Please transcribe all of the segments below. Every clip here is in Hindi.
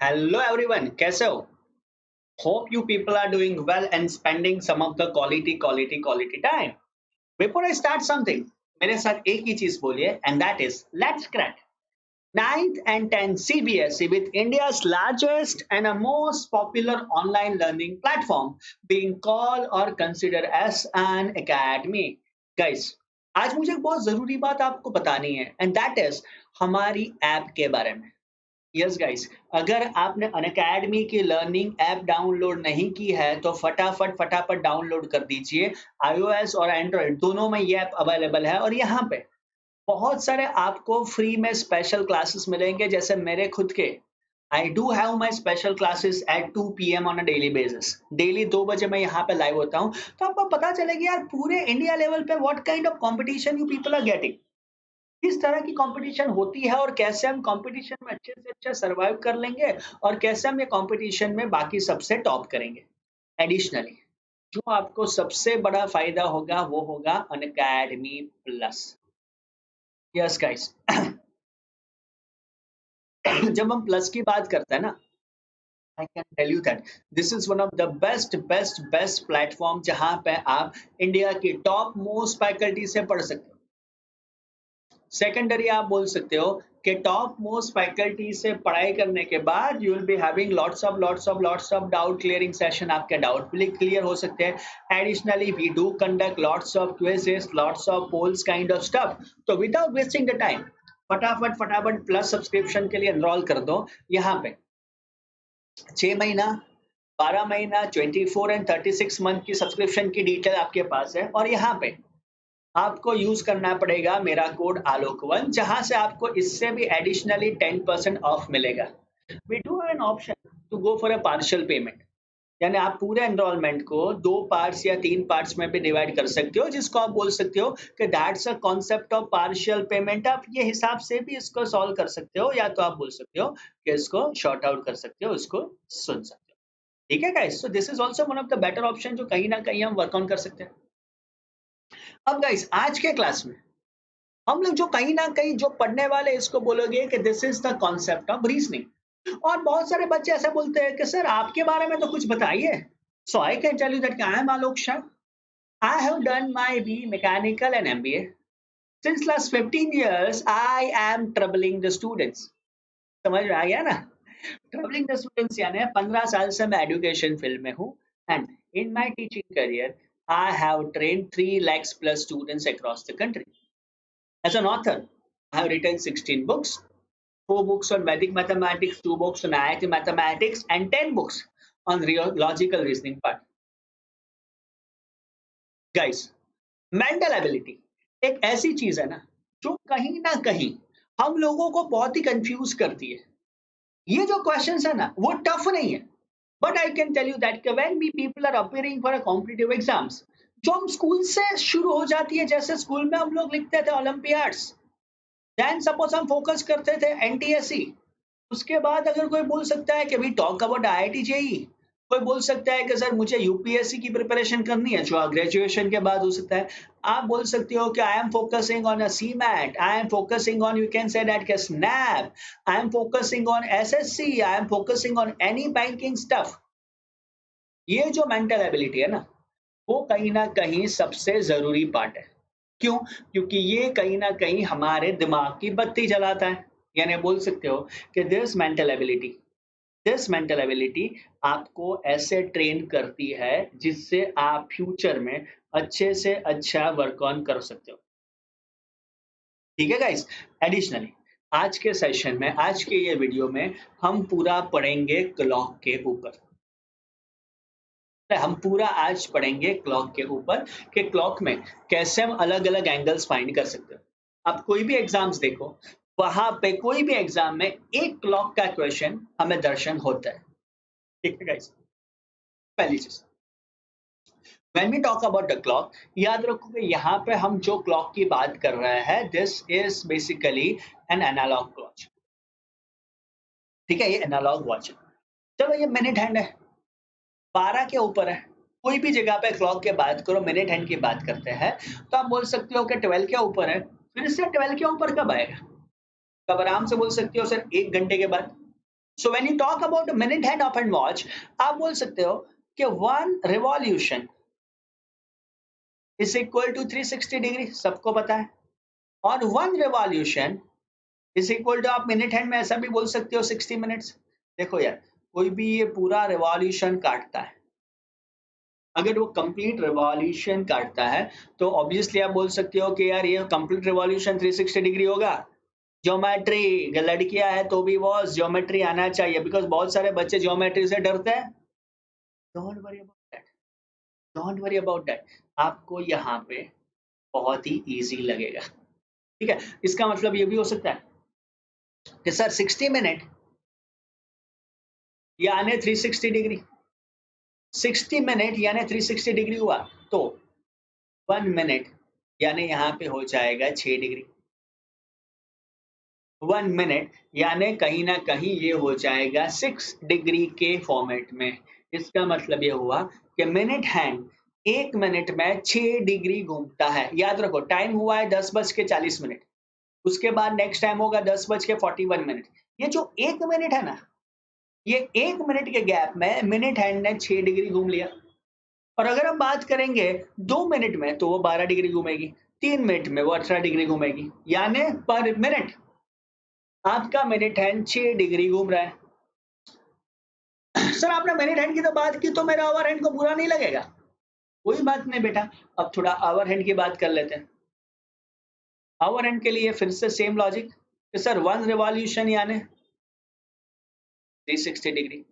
Hello everyone, कैसे हो? Hope you people are doing well and spending some of the quality time. Before I start something, मेरे साथ एक ही चीज बोलिए and that is let's crack. Ninth and 10th CBSE with India's largest and a most popular online learning platform being called or considered as an academy. Guys, आज मुझे एक बहुत जरूरी बात आपको बतानी है and that is हमारी ऐप के बारे में. यस गाइस, अगर आपने अनअकैडमी की लर्निंग ऐप डाउनलोड नहीं की है तो फटाफट डाउनलोड कर दीजिए. आईओएस और एंड्रॉइड दोनों में ये ऐप अवेलेबल है और यहाँ पे बहुत सारे आपको फ्री में स्पेशल क्लासेस मिलेंगे जैसे मेरे खुद के. I do have my special classes at 2 PM on a daily basis. Daily 2 बजे मैं यहाँ पे लाइव होता हूँ. तो आपको पता चलेगा यार पूरे इंडिया लेवल पे what kind of competition you people are getting, किस तरह की कंपटीशन होती है और कैसे हम कंपटीशन में अच्छे से अच्छा सरवाइव कर लेंगे और कैसे हम ये कंपटीशन में बाकी सबसे टॉप करेंगे. एडिशनली जो आपको सबसे बड़ा फायदा होगा वो होगा अनअकैडमी प्लस. यस गाइस, जब हम प्लस की बात करते हैं ना, I can tell you that this is one of the best platform जहां पे आप इंडिया की टॉप मोस्ट फैकल्टी से पढ़ सकते हो. सेकेंडरी आप बोल सकते हो कि टॉप मोस्ट फैकल्टी से पढ़ाई करने के बाद you will be having lots of doubt clearing session. आपके डाउट भी क्लियर हो सकते हैं. Additionally we do conduct lots of quizzes, lots of polls kind of stuff. तो विदाउट वेस्टिंग द टाइम फटाफट प्लस सब्सक्रिप्शन के लिए एनरोल कर दो. यहाँ पे 6 महीना, 12 महीना, 24 and 36 मंथ की सब्सक्रिप्शन की डिटेल आपके पास है और यहाँ पे आपको यूज करना पड़ेगा मेरा कोड आलोक1 जहां से आपको इससे भी एडिशनली 10% ऑफ मिलेगा. We do have an option to go for a partial payment, यानी आप पूरे एनरोलमेंट को 2 पार्ट्स या 3 पार्ट्स में भी डिवाइड कर सकते हो जिसको आप बोल सकते हो कि that's a concept of partial payment. आप ये हिसाब से भी इसको सॉल्व कर सकते हो या तो आप बोल सकते हो कि इसको शॉर्ट आउट कर सकते हो, इसको सुन सकते हो. ठीक है guys, so this is also one of the better option जो कहीं ना कहीं हम वर्क ऑन कर सकते हैं. अब गाइस आज के क्लास में हम लोग जो कहीं ना कहीं जो पढ़ने वाले इसको बोलोगे कि this is the concept of reasoning. और बहुत सारे बच्चे ऐसा बोलते हैं कि सर आपके बारे में तो कुछ बताइए. So I can tell you that I am Alok Shah. I have done my B mechanical and MBA. Since last 15 years I am troubling the students. समझ में आ गया ना? ट्रबलिंग द स्टूडेंट्स यानी 15 साल से मैं एजुकेशन फील्ड में हूँ and in my teaching career I have trained 3 lakhs plus students across the country. As an author, I have written 16 books, 4 books on Vedic mathematics, 2 books on IIT mathematics, and 10 books on logical reasoning part. Guys, mental ability एक ऐसी चीज है ना जो कहीं ना कहीं हम लोगों को बहुत ही कंफ्यूज करती है. ये जो क्वेश्चंस है ना वो टफ नहीं है, but I can tell you that when we people are appearing for a competitive exams जो हम स्कूल से शुरू हो जाती है, जैसे स्कूल में हम लोग लिखते थे ओलंपियाड्स, देन सपोज हम फोकस करते थे एनटीएससी. उसके बाद अगर कोई बोल सकता है कि we talk about IIT JEE, कोई बोल सकता है कि सर मुझे यूपीएससी की प्रिपरेशन करनी है जो ग्रेजुएशन के बाद हो सकता है. आप बोल सकते हो कि I am focusing on a CMAT, I am focusing on, you can say that के SNAP, I am focusing on SSC, I am focusing on any banking stuff. ये जो मेंटल एबिलिटी है ना वो कहीं ना कहीं सबसे जरूरी पार्ट है. क्यों? क्योंकि ये कहीं ना कहीं हमारे दिमाग की बत्ती जलाता है. यानी बोल सकते हो कि दिस मेंटल एबिलिटी आपको ऐसे ट्रेन करती है जिससे आप फ्यूचर में अच्छे से अच्छा वर्क ऑन कर सकते हो. ठीक है गाइस. एडिशनली आज के सेशन में, आज के ये वीडियो में हम पूरा पढ़ेंगे क्लॉक के ऊपर. हम पूरा आज पढ़ेंगे क्लॉक के ऊपर कि क्लॉक में कैसे हम अलग अलग एंगल्स फाइंड कर सकते हो. आप कोई भी एग्जाम्स देखो, वहां पे कोई भी एग्जाम में एक क्लॉक का क्वेश्चन हमें दर्शन होता है. ठीक है गाइस. पहली चीज, when we talk about the clock, याद रखो कि यहाँ पे हम जो क्लॉक की बात कर रहे हैं this is basically an analogue watch. ठीक है, ये एनालॉग वॉच है. चलो ये मिनट हैंड है, 12 के ऊपर है. कोई भी जगह पे क्लॉक की बात करो, मिनट हैंड की बात करते हैं तो आप बोल सकते हो कि 12 के ऊपर है. फिर से 12 के ऊपर कब आएगा? तब आराम से बोल सकते हो सर 1 घंटे के बाद. So when you talk about minute hand of and watch, आप बोल सकते हो कि 1 revolution is equal to 360 degree, सबको पता है। और 1 रिवॉल्यूशन इज इक्वल टू, आप मिनट हैंड में ऐसा भी बोल सकते हो 60 मिनट्स। देखो यार, कोई भी ये पूरा रिवॉल्यूशन काटता है, अगर वो कंप्लीट रिवॉल्यूशन काटता है तो ऑब्वियसली आप बोल सकते हो कि यार ये कंप्लीट रिवॉल्यूशन 360 डिग्री होगा। ज्योमेट्री, लड़कियां है तो भी वो ज्योमेट्री आना चाहिए, बिकॉज बहुत सारे बच्चे ज्योमेट्री से डरते हैं। Don't worry about that, don't worry about that. आपको यहाँ पे बहुत ही इजी लगेगा। ठीक है, इसका मतलब ये भी हो सकता है कि सर 60 मिनट यानी 360 डिग्री, 60 मिनट यानी 360 डिग्री हुआ, तो 1 मिनट यानी यहाँ पे हो जाएगा 6 डिग्री। 1 मिनट यानी कहीं ना कहीं ये हो जाएगा 6 डिग्री के फॉर्मेट में। इसका मतलब ये हुआ कि मिनट हैंड 1 मिनट में 6 डिग्री घूमता है। याद रखो, टाइम हुआ है 10:40, उसके बाद नेक्स्ट टाइम होगा 10:41। ये जो 1 मिनट है ना, ये 1 मिनट के गैप में मिनट हैंड ने 6 डिग्री घूम लिया। और अगर हम बात करेंगे 2 मिनट में तो वो 12 डिग्री घूमेगी, 3 मिनट में वो 18 डिग्री घूमेगी, यानी पर मिनट आपका मिनट हैंड 6 डिग्री घूम रहा है। सर आपने मिनट हैंड की तो बात की, तो मेरा आवर हैंड को बुरा नहीं लगेगा? कोई बात नहीं बेटा, अब थोड़ा आवर हैंड की बात कर लेते हैं। आवर हैंड के लिए फिर से सेम लॉजिक कि सर 1 रिवॉल्यूशन यानी 360 डिग्री।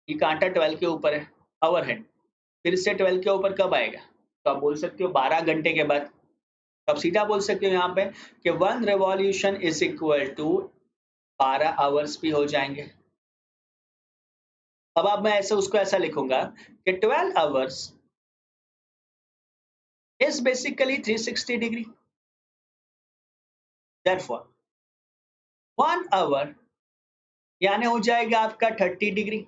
ये कांटा 12 के ऊपर है, आवर हैंड फिर से 12 के ऊपर कब आएगा? तो आप बोल सकते हो 12 घंटे के बाद। तो आप सीधा बोल सकते हो यहाँ पे कि 1 revolution is equal to 12 hours भी हो जाएंगे। अब मैं ऐसे उसको ऐसा लिखूंगा कि 12 hours is basically 360 degree. Therefore, 1 hour यानी हो जाएगा आपका 30 डिग्री।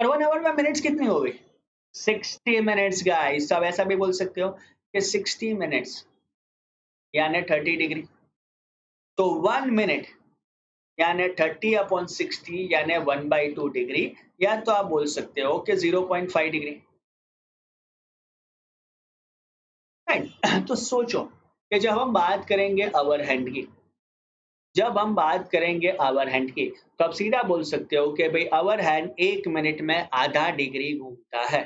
और 1 आवर में मिनट्स कितनी हो गई? 60 मिनट्स गाइस। अब ऐसा भी बोल सकते हो कि 60 मिनट्स यानी 30 डिग्री। तो 1 मिनट यानी 30/60 यानी 1/2 डिग्री, या तो आप बोल सकते हो कि 0.5 डिग्री। राइट। तो सोचो कि जब हम बात करेंगे आवर हैंड की, जब हम बात करेंगे आवर हैंड की, तो आप सीधा बोल सकते हो कि भाई आवर हैंड 1 मिनट में आधा डिग्री घूमता है।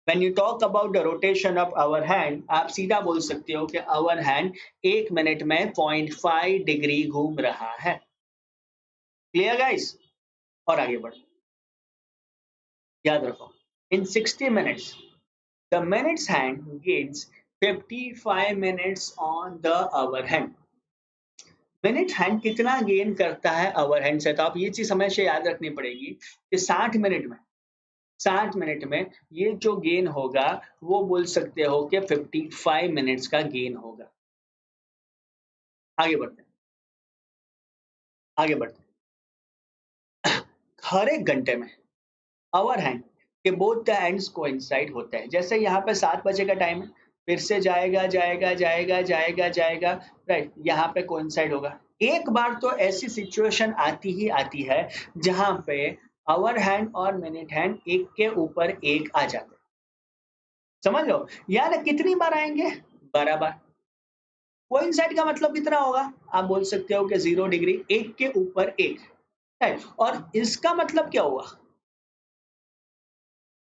When you talk about the rotation of hour hand, आप सीधा बोल सकते हो कि आवर हैंड 1 मिनट में 0.5 डिग्री घूम रहा है। Clear guys? और आगे बढ़ो, याद रखो, in 60 minutes the minutes hand gains 55 minutes on the hour hand. Minute hand कितना गेन करता है आवर हैंड से? तो आप ये चीज हमेशा याद रखनी पड़ेगी कि 60 मिनट में ये जो गेन होगा वो बोल सकते हो कि 55 मिनट्स का गेन होगा। आगे बढ़ते हैं, आगे बढ़ते हैं। हर एक घंटे में आवर हैंड के बोथ द एंड्स कोइंसाइड होते हैं। जैसे यहाँ पे 7 बजे का टाइम है, फिर से जाएगा जाएगा जाएगा जाएगा जाएगा, राइट, यहाँ पे कोइंसाइड होगा। एक बार तो ऐसी सिचुएशन आती ही आती है जहाँ पे आवर हैंड और मिनट हैंड एक के ऊपर एक आ जाते हैं। समझ लो, यार कितनी बार आएंगे? 12 बार। कोइंसाइड का मतलब कितना होगा? आप बोल सकते हो कि 0 डिग्री, एक के ऊपर एक, राइट। और इसका मतलब क्या हुआ?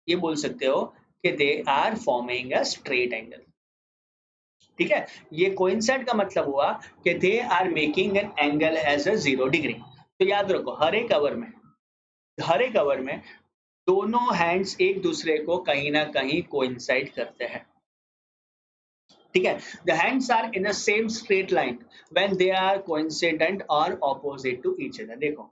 ये बोल सकते हो कि they are forming a straight angle. ठीक है, ये कोइंसाइड का मतलब हुआ कि they are making an angle as a 0 degree. तो याद रखो, हर एक आवर में दोनों हैंड्स एक दूसरे को कहीं ना कहीं कोइंसाइड करते हैं। ठीक है, the hands are in a same straight line when they are coincident और ऑपोजिट टू ईच अदर। देखो,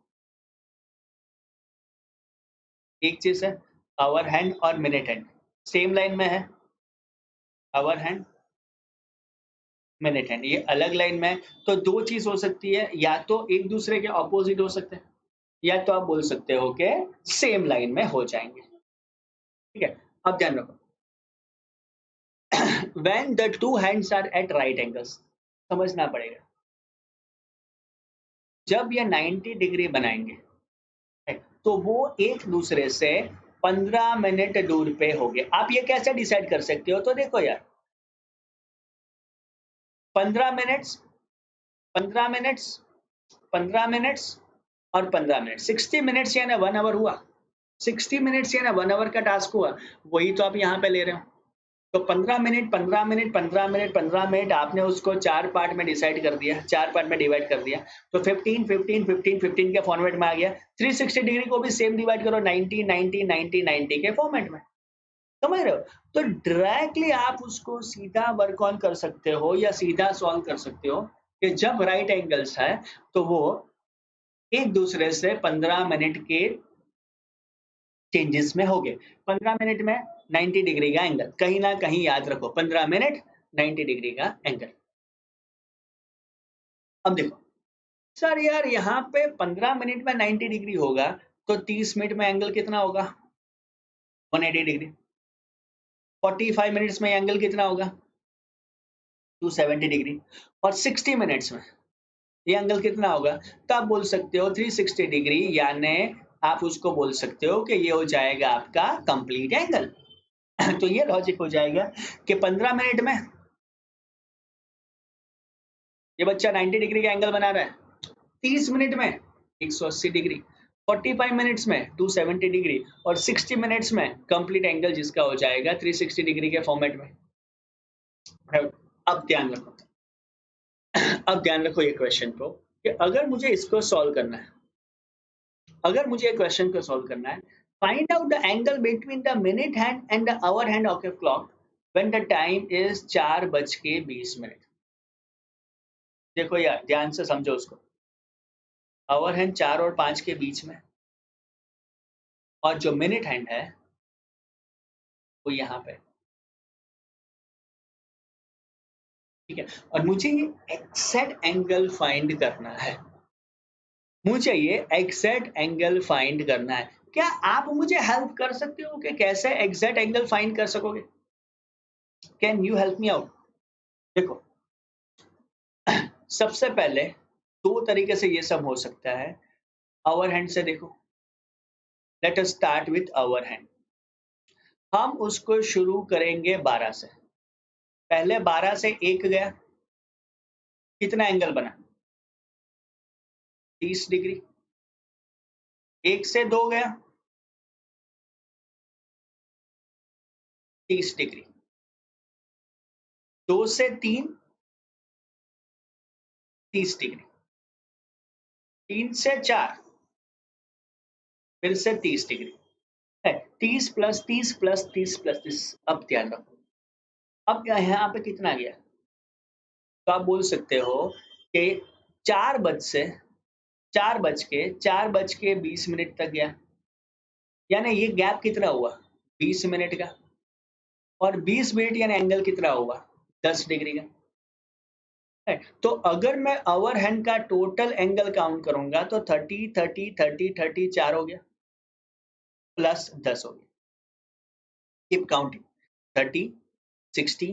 एक चीज है, आवर हैंड और मिनट हैंड सेम लाइन में है, आवर हैंड मिनट हैंड ये अलग लाइन में है। तो दो चीज हो सकती है, या तो एक दूसरे के ऑपोजिट हो सकते हैं, या तो आप बोल सकते हो कि सेम लाइन में हो जाएंगे। ठीक है, अब ध्यान रखो, when the two hands are at right angles, समझना पड़ेगा, जब ये 90 डिग्री बनाएंगे, तो वो एक दूसरे से 15 मिनट दूर पे हो गए। आप ये कैसे डिसाइड कर सकते हो? तो देखो यार, 15 मिनट्स, 15 मिनट्स, 15 मिनट्स और 15 मिनट, 60 मिनट्स यानी 1 आवर हुआ। 60 मिनट्स यानी 1 आवर का टास्क हुआ। वही तो आप यहाँ पे ले रहे हो। तो 15 मिनट, 15 मिनट, 15 मिनट, 15 मिनट, आपने उसको 4 पार्ट में डिसाइड कर दिया, 4 पार्ट में डिवाइड कर दिया। तो 15, 15, 15, 15 के फॉर्मेट में आ गया। 360 डिग्री को भी सेम डिवाइड करो 90, 90, 90, 90 के फॉर्मेट में। समझ रहे हो? तो डायरेक्टली आप उसको सीधा वर्क ऑन कर सकते हो या सीधा सॉल्व कर सकते हो कि जब राइट एंगल्स है, तो वो एक दूसरे से 15 मिनट के चेंजेस में हो गए। 15 मिनट में 90 डिग्री का एंगल, कहीं ना कहीं याद रखो 15 मिनट 90 डिग्री का एंगल। अब देखो सर, यार यहाँ पे 15 मिनट में 90 डिग्री होगा, तो 30 मिनट में एंगल कितना होगा? 180 डिग्री। 45 मिनट्स में एंगल कितना होगा? 270 डिग्री। और 60 मिनट्स में ये एंगल कितना होगा? तो आप बोल सकते हो 360 डिग्री, यानी आप उसको बोल सकते हो कि ये हो जाएगा आपका कंप्लीट एंगल। तो ये लॉजिक हो जाएगा कि 15 मिनट में ये बच्चा 90 डिग्री का एंगल बना रहा है, 30 मिनट में 180 डिग्री, 45 मिनट्स में 270 डिग्री और 60 मिनट्स में कंप्लीट एंगल जिसका हो जाएगा 360 डिग्री के फॉर्मेट में। अब ध्यान रखो, अब ध्यान रखो ये क्वेश्चन को कि अगर मुझे इसको सॉल्व करना है, अगर मुझे क्वेश्चन को सॉल्व करना है, find out the angle between the minute hand and the hour hand of a clock when the time is 4:20। देखो यार, ध्यान से समझो उसको। आवर हैंड 4 और 5 के बीच में, और जो मिनट हैंड है वो यहाँ पे। ठीक है, और मुझे ये एग्जैक्ट एंगल फाइंड करना है। मुझे ये एग्जैक्ट एंगल फाइंड करना है। क्या आप मुझे हेल्प कर सकते हो कि कैसे एग्जैक्ट एंगल फाइंड कर सकोगे? Can you help me out? देखो, सबसे पहले दो तरीके से ये सब हो सकता है। आवर हैंड से देखो, let us start with hour hand. हम उसको शुरू करेंगे 12 से। पहले 12 से 1 गया, कितना एंगल बना? 30 डिग्री। 1 से 2 गया, 30 डिग्री। 2 से 3, 30 डिग्री। 3 से 4, फिर से 30 डिग्री है। 30 प्लस 30 प्लस 30 प्लस 30। अब ध्यान रखो, अब यहाँ पे कितना गया? तो आप बोल सकते हो कि 4 बज से 4 बज के 20 मिनट तक गया, यानी ये गैप कितना हुआ? 20 मिनट का। और 20 मिनट यानी एंगल कितना हुआ? 10 डिग्री का है। तो अगर मैं आवर हैंड का टोटल एंगल काउंट करूंगा तो 30, 30, 30, 30, 4 हो गया, प्लस 10 हो गया। कीप काउंटिंग, 30, 60,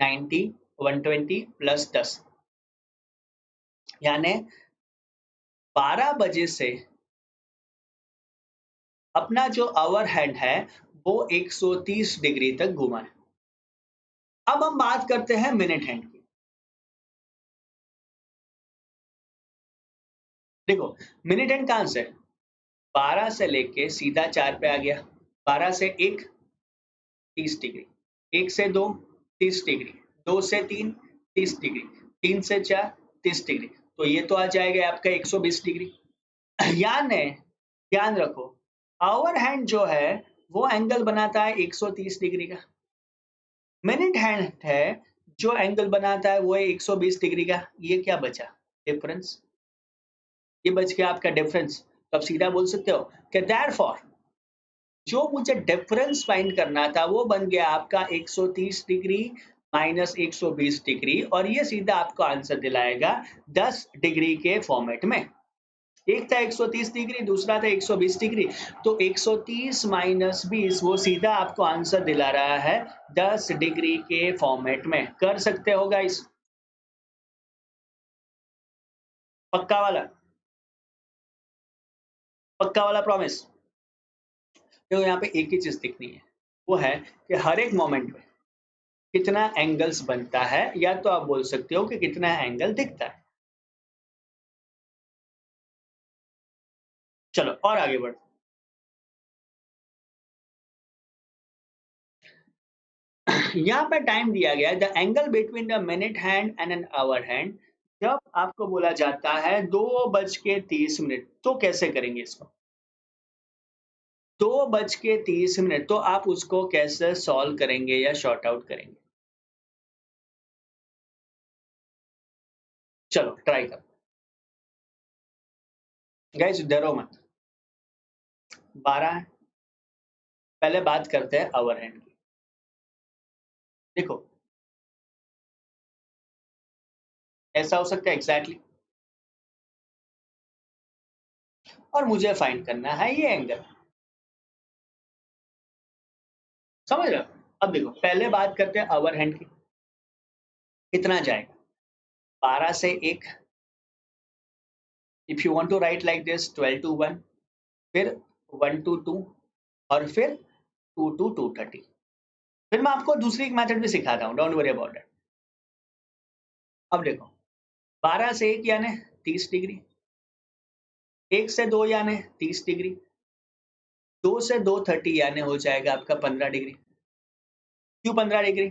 90, 120 प्लस 10, यानी 12 बजे से अपना जो आवर हैंड है वो 130 डिग्री तक घुमा है। अब हम बात करते हैं मिनट हैंड की। देखो, मिनट हैंड कहां से? 12 से लेके सीधा 4 पे आ गया। 12 से 1, 30 डिग्री। 1 से 2, 30 डिग्री। 2 से 3, 30 डिग्री। 3 से 4, 30 डिग्री। तो ये तो आ जाएगा आपका 120 डिग्री। यानी ध्यान रखो, आवर हैंड जो है वो एंगल बनाता है 130 डिग्री का। मिनट हैंड है जो एंगल बनाता है वो है 120 डिग्री का। ये क्या बचा? डिफरेंस। ये बच गया आपका डिफरेंस। तो आप सीधा बोल सकते हो कि देयरफॉर जो मुझे डिफरेंस फाइंड करना था वो बन गया आपका 130 डिग्री माइनस 120 डिग्री, और ये सीधा आपको आंसर दिलाएगा 10 डिग्री के फॉर्मेट में। एक था 130 डिग्री, दूसरा था 120 डिग्री। तो 130 माइनस 20 वो सीधा आपको आंसर दिला रहा है 10 डिग्री के फॉर्मेट में। कर सकते हो गाइस? पक्का वाला? पक्का वाला प्रॉमिस। देखो यहाँ पे एक ही चीज दिखनी है, वो है कि हर एक मोमेंट में कितना एंगल्स बनता है, या तो आप बोल सकते हो कि कितना एंगल दिखता है। चलो और आगे बढ़ो। यहाँ पे टाइम दिया गया है, the angle between the minute hand and an hour hand. जब आपको बोला जाता है 2:30, तो कैसे करेंगे इसको? 2:30, तो आप उसको कैसे सॉल्व करेंगे या शॉर्ट आउट करेंगे? चलो ट्राई करो। गाइस डरो मत। 12 है। पहले बात करते हैं आवर हैंड की। देखो, ऐसा हो सकता है एग्जैक्टली, और मुझे फाइंड करना है ये एंगल। समझ रहे हो? अब देखो, पहले बात करते हैं आवर हैंड की। कितना जाएगा? 12 से 1। If you want to write like this, 12 to 1, फिर 1 टू 2, और फिर 2 टू 2:30। फिर मैं आपको दूसरी एक मेथड भी सिखाता हूँ, डोंट वरी अबाउट इट। अब देखो, 12 से 1 यानी 30 डिग्री, 1 से 2 यानी 30 डिग्री, 2 से 2:30 यानी हो जाएगा आपका 15 डिग्री। क्यों 15 डिग्री?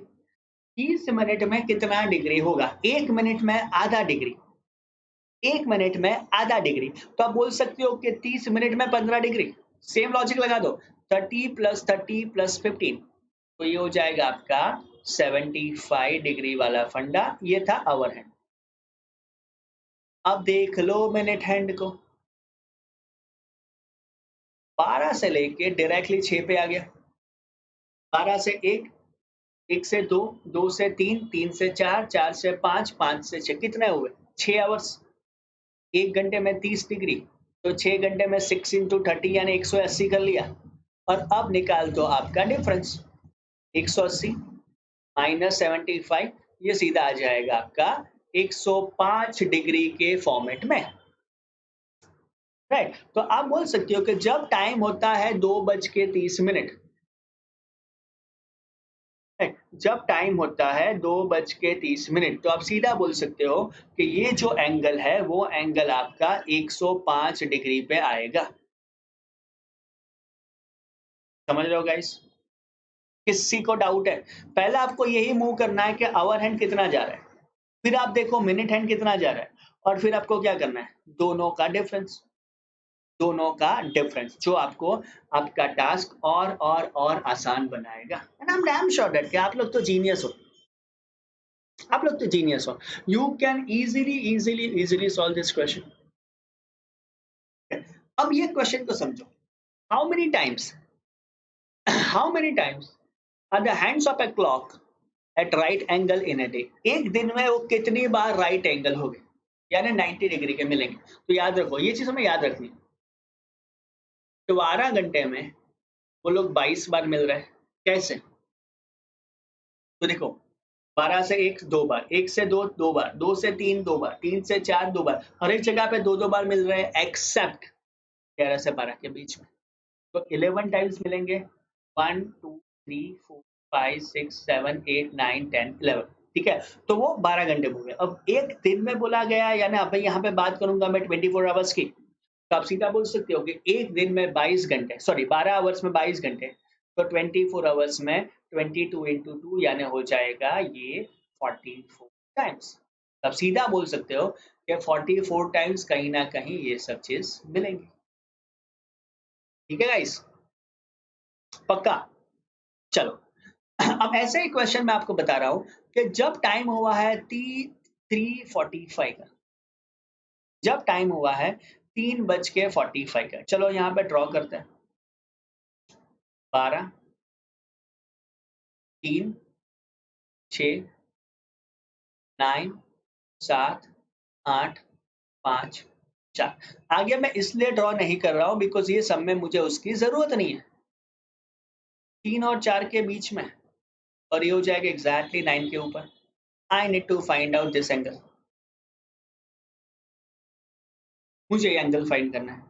30 मिनट में कितना डिग्री होगा? 1 मिनट में आधा डिग्री। 1 मिनट में आधा डिग्री, तो आप बोल सकते हो कि 30 मिनट में 15 डिग्री। सेम लॉजिक लगा दो, 30 + 30 + 15, तो ये हो जाएगा आपका 75 डिग्री वाला फंडा। ये था आवर हैंड। अब देख लो मिनट हैंड को। 12 से लेके डायरेक्टली 6 पे आ गया। 12 से 1, 1 से 2, 2 से 3, 3 से 4, 4 से 5, 5 से 6, कितने हुए? 6 आवर्स। 1 घंटे में 30 डिग्री, तो 6 घंटे में 6 × 30 यानी 180 कर लिया। और अब निकाल दो आपका डिफरेंस, 180 माइनस 75, ये सीधा आ जाएगा आपका 105 डिग्री के फॉर्मेट में। राइट, तो आप बोल सकते हो कि जब टाइम होता है 2:30, राइट, जब टाइम होता है 2:30, तो आप सीधा बोल सकते हो कि ये जो एंगल है वो एंगल आपका 105 डिग्री पे आएगा। समझ रहे हो गाइस? किसी को डाउट है? पहले आपको यही मूव करना है कि आवर हैंड कितना जा रहा है, फिर आप देखो मिनट हैंड कितना जा रहा है, और फिर आपको क्या करना है? दोनों का डिफरेंस। दोनों का डिफरेंस जो आपको आपका टास्क और आसान बनाएगा। And I am damn sure that कि आप लोग तो जीनियस हो। आप लोग तो जीनियस हो। You can easily solve this question. अब ये क्वेश्चन को समझो। How many times how many times are the hands of a clock at right angle in a day? एक दिन में वो कितनी बार राइट एंगल हो गए, यानी 90 डिग्री के मिलेंगे। तो याद रखो, ये चीज हमें याद रखनी है। 12 घंटे में वो लोग 22 बार मिल रहे हैं। कैसे? तो देखो, 12 से 1 2 बार, 1 से 2 2 बार, 2 से 3 2 बार, 3 से 4 2 बार, हर एक जगह पे दो दो बार मिल रहे हैं एक्सेप्ट 11 से 12 के बीच में। तो 11 टाइम्स मिलेंगे, 1 2 3 4 5 6 7 8 9 10 11। ठीक है, तो वो 12 घंटे हो गए। अब एक दिन में बोला गया, यानी अब यहाँ पे बात करूंगा मैं 24 आवर्स की, तो आप सीधा बोल सकते हो कि एक दिन में 22 घंटे, सॉरी 12 आवर्स में 22 घंटे, तो 24 आवर्स में 22 × 2 यानी हो जाएगा ये 44 टाइम्स। आप सीधा बोल सकते हो कि 44 टाइम्स कहीं ना कहीं ये सब चीज मिलेंगी। ठीक है गाइस? पक्का? चलो, अब ऐसे ही क्वेश्चन मैं आपको बता रहा हूं कि जब टाइम हुआ है 3:45 का, जब टाइम हुआ है 3:45 का, चलो यहाँ पे ड्रॉ करते हैं। 12 3 6 9 7 8 5 4। आगे मैं इसलिए ड्रॉ नहीं कर रहा हूं बिकॉज ये सब में मुझे उसकी जरूरत नहीं है। 3 और 4 के बीच में, और ये हो जाएगा एग्जैक्टली 9 के ऊपर। I need to find out this angle. मुझे ये एंगल फाइंड करना है।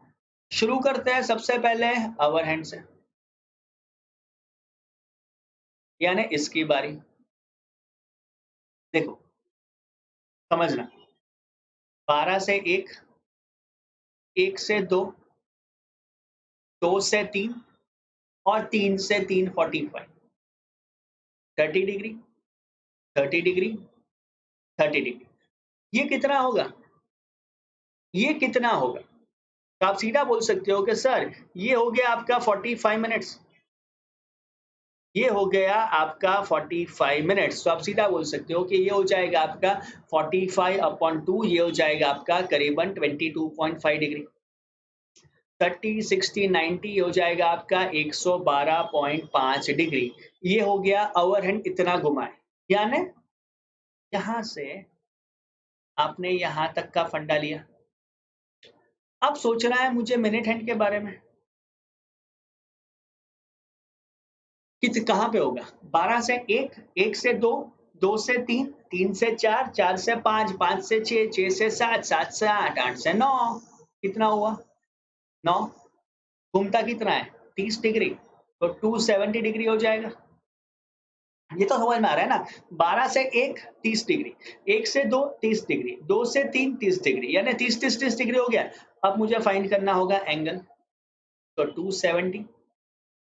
शुरू करते हैं सबसे पहले अवर हैंड से, यानी इसकी बारी। देखो समझना, 12 से 1, 1 से 2, 2 से 3 और 3 से 3 45, 30 डिग्री, 30 डिग्री, 30 डिग्री। ये कितना होगा? ये कितना होगा? तो आप सीधा बोल सकते हो कि सर ये हो गया आपका 45 मिनट्स, ये हो गया आपका 45 मिनट्स। तो आप सीधा बोल सकते हो कि ये हो जाएगा आपका 45/2, ये हो जाएगा आपका करीबन 22.5 डिग्री। 30, 60, 90 हो जाएगा आपका 112.5 डिग्री। ये हो गया ओवर हैंड इतना घुमाए, यानी यहां से आपने यहां तक का फंडा लिया। अब सोचना है मुझे मिनट हैंड के बारे में, कि कहाँ पे होगा? 12 से 1, 1 से 2, 2 से 3, 3 से 4, 4 से 5, 5 से 6, 6 से 7, 7 से 8, 8 से 9। कितना हुआ? 9। घूमता कितना है? 30 डिग्री, तो 270 डिग्री हो जाएगा। ये तो समझ में आ रहा है ना? 12 से 1 30 डिग्री, 1 से 2 30 डिग्री, 2 से 3 30 डिग्री, यानी 30 30 30 डिग्री हो गया। अब मुझे फाइंड करना होगा एंगल, तो 270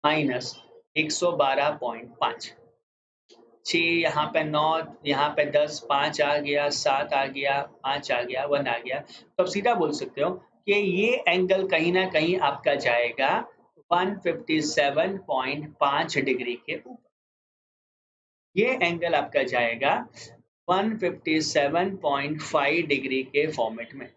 माइनस 112.5, 6 यहाँ पे 9, यहाँ पे 10, 5 आ गया, 7 आ गया, 5 आ गया, 1 आ गया। तो आप सीधा बोल सकते हो कि ये एंगल कहीं ना कहीं आपका जाएगा 157.5 डिग्री के ऊपर। ये एंगल आपका जाएगा 157.5 डिग्री के फॉर्मेट में।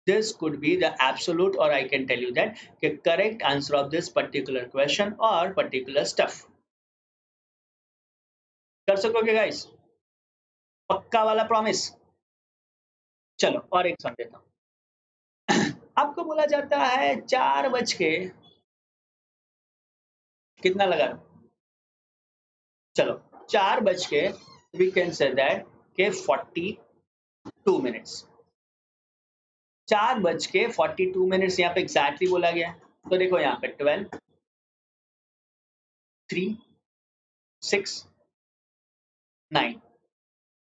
This could be the absolute, or I can tell you that the correct answer of this particular question or particular stuff. कर सकोगे गाइस? पक्का वाला प्रॉमिस? चलो और एक सम देता हूँ। आपको बोला जाता है 4 बज के कितना लगा? चलो 4 बज के वी कैन से दैट के 42 मिनट्स। 4 बज के 42 मिनट्स यहाँ पे एग्जैक्टली बोला गया है। तो देखो यहाँ पे 12, 3, 6, 9,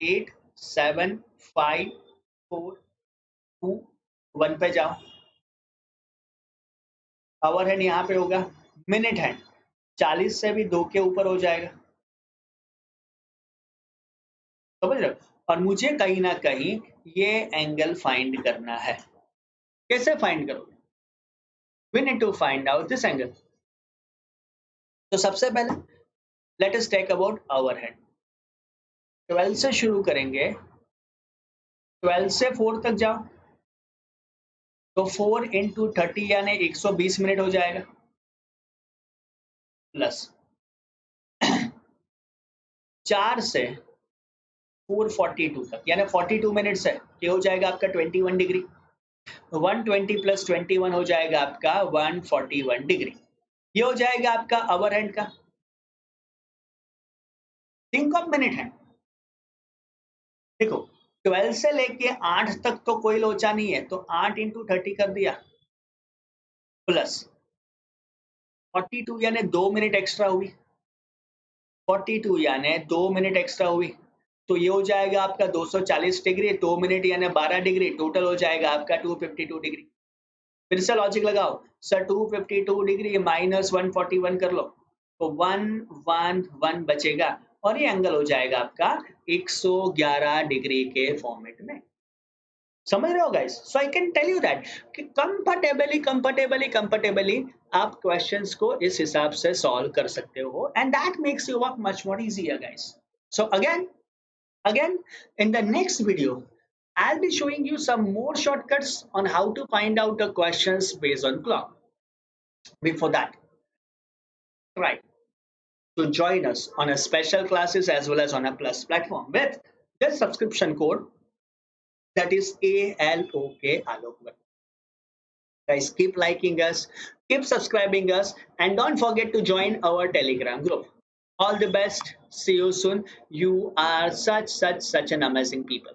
8, 7, 5, 4, 2, 1 पे जाओ। आवर हैंड यहाँ पे होगा, मिनट हैंड 40 से भी 2 के ऊपर हो जाएगा, समझ रहे हो? और मुझे कहीं ना कहीं ये एंगल फाइंड करना है। कैसे फाइंड करोगे? We need to find out this angle. तो सबसे पहले let us take about hour hand. 12 से शुरू करेंगे, 12 से 4 तक जाओ, तो 4 इंटू 30 यानी 120 मिनट हो जाएगा, प्लस 4 से 442 तक यानी 42 मिनट्स है, ये हो जाएगा आपका 21 डिग्री। 120 प्लस 21 हो जाएगा आपका 141 डिग्री। ये हो जाएगा आपका अवर हैंड का। Think of minute hand. देखो 12 से लेके 8 तक तो कोई लोचा नहीं है, तो 8 इंटू 30 कर दिया, प्लस 42 यानी 2 मिनट एक्स्ट्रा हुई, 42 यानी 2 मिनट एक्स्ट्रा हुई, तो ये हो जाएगा आपका 240 डिग्री, 2 मिनट यानी 12 डिग्री, टोटल हो जाएगा आपका 252 डिग्री। फिर से लॉजिक लगाओ सर, 252 डिग्री माइनस 141 कर लो, तो 111 बचेगा और ये एंगल हो जाएगा आपका 111 डिग्री के फॉर्मेट में। समझ रहे हो guys? So I can tell you that कि कंफर्टेबली आप क्वेश्चंस को इस हिसाब से सॉल्व कर सकते हो, and that makes your work much more easier guys. So again in the next video I'll be showing you some more shortcuts on how to find out the questions based on clock. Before that, try to join us on a special classes as well as on a plus platform with this subscription code, that is ALOK Alok. Guys, keep liking us, keep subscribing us, and don't forget to join our Telegram group. All the best. See you soon. You are such an amazing people.